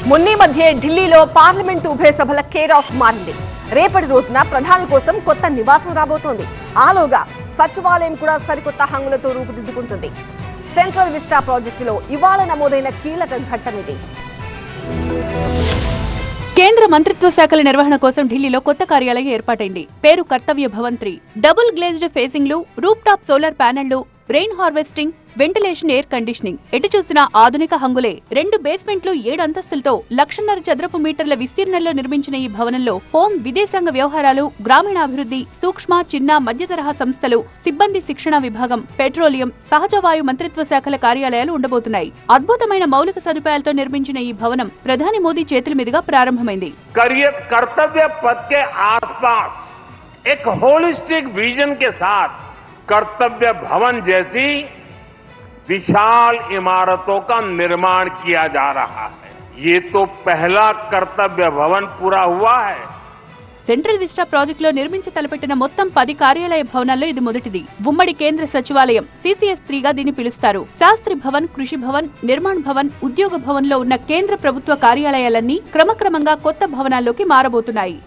మొన్నీ మధ్య ఢిల్లీలో పార్లమెంటు ఉభయ సభల కేర్ ఆఫ్ మారింది. రేపటి రోజున ప్రధాని కోసం కొత్త నివాసం రాబోతోంది. ఆలోగా సచివాలయం కూడా సరికొత్త హంగులతో రూపుదిద్దుకుంటుంది. సెంట్రల్ విస్టా ప్రాజెక్టులో ఇవాళ నమోదైన కీలక ఘట్టం ఇది. కేంద్ర మంత్రిత్వ శాఖల నిర్వహణ కోసం ఢిల్లీలో కొత్త కార్యాలయం ఏర్పాటైంది. పేరు కర్తవ్య భవన్ 3. డబుల్ గ్లేజ్డ్ ఫేసింగ్లు, రూప్ టాప్ సోలార్ ప్యానెళ్లు, rain harvesting, ventilation, air conditioning, ఎటు చూసినా ఆధునిక హంగులే. 2 బేస్మెంట్లు, 7 అంతస్తులతో 1,50,000 చదరపు మీటర్ల విస్తీర్ణంలో నిర్మించిన ఈ భవనంలో హోం, విదేశాంగ వ్యవహారాలు, గ్రామీణాభివృద్ధి, సూక్ష్మ, చిన్న, మధ్య తరహా సంస్థలు, సిబ్బంది శిక్షణ విభాగం, పెట్రోలియం, సహజ వాయు మంత్రిత్వ శాఖల కార్యాలయాలు ఉండబోతున్నాయి. అద్భుతమైన మౌలిక సదుపాయాలతో నిర్మించిన ఈ భవనం ప్రధాని మోదీ చేతుల మీదుగా ప్రారంభమైంది. कर्तव्य पथ के आसपास एक होलिस्टिक विजन के साथ कर्तव्य भवन जैसी विशाल इमारतों का निर्माण किया जा रहा है. ये तो पहला कर्तव्य भवन पूरा हुआ है. సెంట్రల్ విస్టా ప్రాజెక్టులో నిర్మించి తలపెట్టిన మొత్తం 10 కార్యాలయ భవనాల్లో ఇది మొదటిది. ఉమ్మడి కేంద్ర సచివాలయం CCS 3 గా దీన్ని పిలుస్తారు. శాస్త్రి భవన్, కృషి భవన్, నిర్మాణ్ భవన్, ఉద్యోగ భవన్ లో ఉన్న కేంద్ర ప్రభుత్వ కార్యాలయాలన్నీ క్రమక్రమంగా కొత్త భవనాల్లోకి మారబోతున్నాయి.